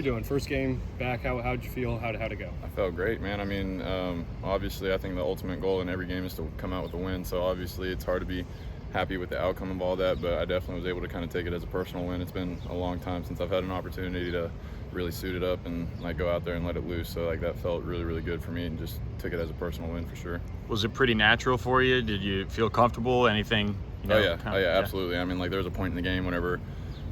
You doing? First game back, how'd you feel? How'd it go? I felt great, man. I mean, obviously, I think the ultimate goal in every game is to come out with a win. So obviously, it's hard to be happy with the outcome of all that, but I definitely was able to kind of take it as a personal win. It's been a long time since I've had an opportunity to really suit it up and like go out there and let it loose. So like that felt really, really good for me, and just took it as a personal win for sure. Was it pretty natural for you? Did you feel comfortable? Anything? Oh yeah, absolutely. I mean, like there was a point in the game whenever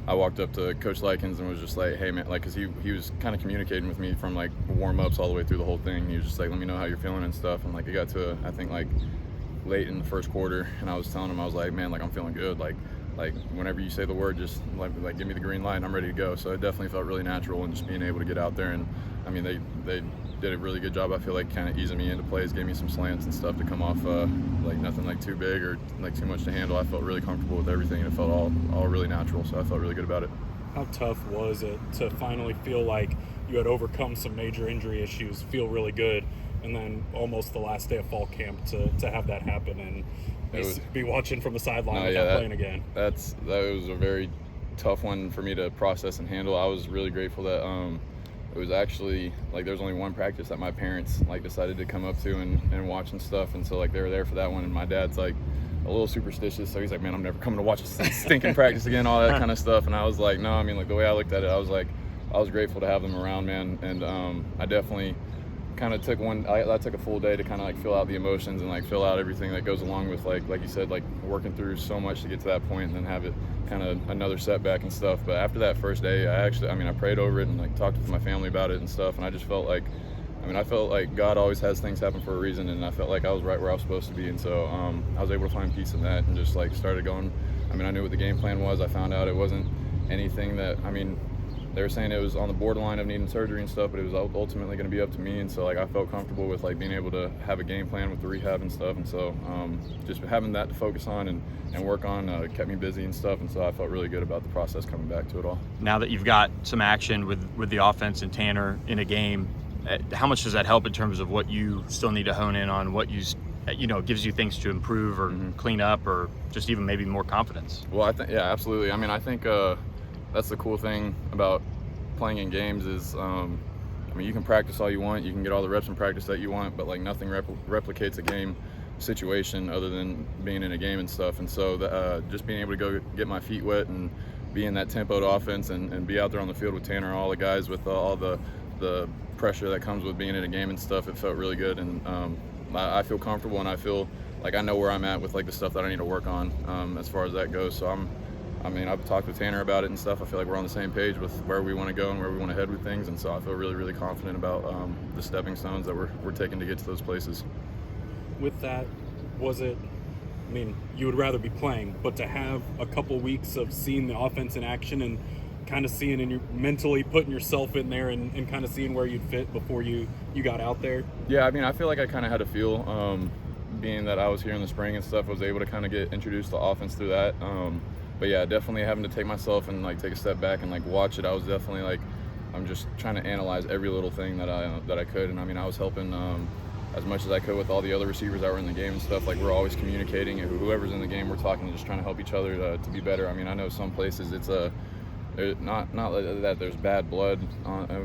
I walked up to Coach Likens and was just like, hey man, like, cause he was kind of communicating with me from like warm-ups all the way through the whole thing. He was just like, let me know how you're feeling and stuff. And like it got to, I think like late in the first quarter, and I was telling him, I was like, man, like I'm feeling good. Like whenever you say the word, just like give me the green light and I'm ready to go. So it definitely felt really natural, and just being able to get out there. And I mean, they did a really good job, I feel like, kind of easing me into plays, gave me some slants and stuff to come off, like nothing like too big or like too much to handle. I felt really comfortable with everything, and it felt all really natural, so I felt really good about it. How tough was it to finally feel like you had overcome some major injury issues, feel really good, and then almost the last day of fall camp to have that happen and be watching from the sideline without playing again? That was a very tough one for me to process and handle. I was really grateful that it was actually like there was only one practice that my parents like decided to come up to and watch and stuff, and so like they were there for that one. And my dad's like a little superstitious, so he's like, man, I'm never coming to watch a stinking practice again, all that kind of stuff. And I was like, no, I mean, like the way I looked at it, I was like, I was grateful to have them around, man. And I definitely kind of took I took a full day to kind of like feel out the emotions and like fill out everything that goes along with like you said, like working through so much to get to that point and then have it kind of another setback and stuff. But after that first day, I prayed over it and like talked with my family about it and stuff, and I just felt like, I felt like God always has things happen for a reason, and I felt like I was right where I was supposed to be. And so I was able to find peace in that and just like started going. I knew what the game plan was. I found out it wasn't anything that, they were saying it was on the borderline of needing surgery and stuff, but it was ultimately going to be up to me. And so like I felt comfortable with like being able to have a game plan with the rehab and stuff. And so just having that to focus on and work on kept me busy and stuff. And so I felt really good about the process coming back to it all. Now that you've got some action with the offense and Tanner in a game, how much does that help in terms of what you still need to hone in on, what gives you things to improve or clean up, or just even maybe more confidence? Well, I think, yeah, absolutely. I think that's the cool thing about playing in games is, you can practice all you want, you can get all the reps in practice that you want, but like nothing replicates a game situation other than being in a game and stuff. And so just being able to go get my feet wet and be in that tempoed offense and be out there on the field with Tanner, all the guys, with all the pressure that comes with being in a game and stuff, it felt really good. And I feel comfortable, and I feel like I know where I'm at with like the stuff that I need to work on as far as that goes. So I've talked with Tanner about it and stuff. I feel like we're on the same page with where we want to go and where we want to head with things. And so I feel really, really confident about the stepping stones that we're taking to get to those places. With that, was it, you would rather be playing, but to have a couple weeks of seeing the offense in action and kind of seeing and you mentally putting yourself in there and kind of seeing where you'd fit before you got out there? Yeah, I feel like I kind of had a feel, being that I was here in the spring and stuff, I was able to kind of get introduced to offense through that. But yeah, definitely having to take myself and like take a step back and like watch it, I was definitely like, I'm just trying to analyze every little thing that I could. And I was helping as much as I could with all the other receivers that were in the game and stuff. Like we're always communicating, and whoever's in the game, we're talking and just trying to help each other to be better. I know some places it's not that there's bad blood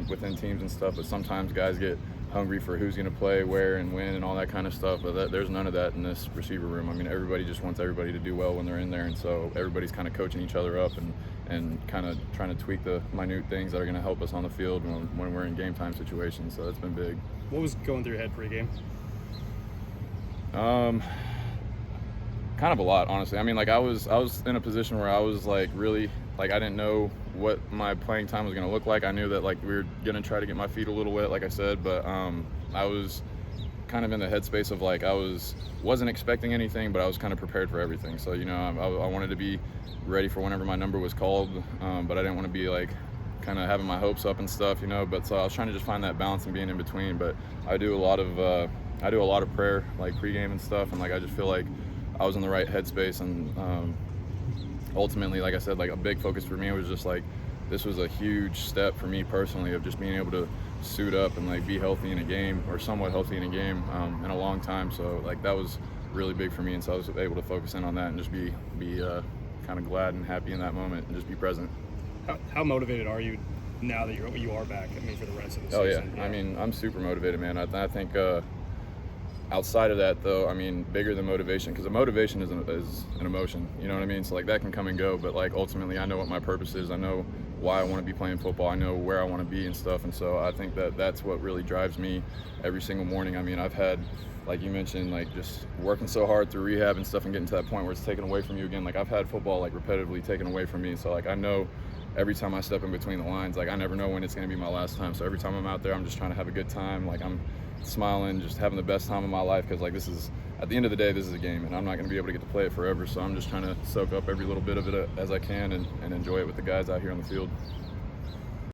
within teams and stuff, but sometimes guys get hungry for who's going to play where and when and all that kind of stuff. But there's none of that in this receiver room. Everybody just wants everybody to do well when they're in there, and so everybody's kind of coaching each other up and kind of trying to tweak the minute things that are going to help us on the field when we're in game time situations. So that's been big. What was going through your head pre-game? Kind of a lot, honestly. I was in a position where I was like really, like I didn't know what my playing time was going to look like. I knew that like we were going to try to get my feet a little wet, like I said, but I was kind of in the headspace of like I wasn't expecting anything, but I was kind of prepared for everything. So I wanted to be ready for whenever my number was called, but I didn't want to be like kind of having my hopes up and stuff, But so I was trying to just find that balance and being in between. But I do a lot of prayer like pregame and stuff, and like I just feel like I was in the right headspace. And ultimately, like I said, like a big focus for me was just like this was a huge step for me personally of just being able to suit up and like be healthy in a game, or somewhat healthy in a game in a long time. So like that was really big for me, and so I was able to focus in on that and just be kind of glad and happy in that moment and just be present. How motivated are you now that you are back? I mean, for the rest of the Oh season. yeah. I mean, I'm super motivated, man. I think outside of that, though, I mean, bigger than motivation, because the motivation is an emotion. You know what I mean? So like that can come and go, but like ultimately, I know what my purpose is. I know why I want to be playing football. I know where I want to be and stuff. And so I think that that's what really drives me every single morning. I mean, I've had, like you mentioned, like just working so hard through rehab and stuff and getting to that point where it's taken away from you again. Like I've had football like repetitively taken away from me. So like I know every time I step in between the lines, like I never know when it's going to be my last time. So every time I'm out there, I'm just trying to have a good time. Like I'm smiling, just having the best time of my life, because like this is, at the end of the day, this is a game and I'm not going to be able to get to play it forever. So I'm just trying to soak up every little bit of it as I can and enjoy it with the guys out here on the field.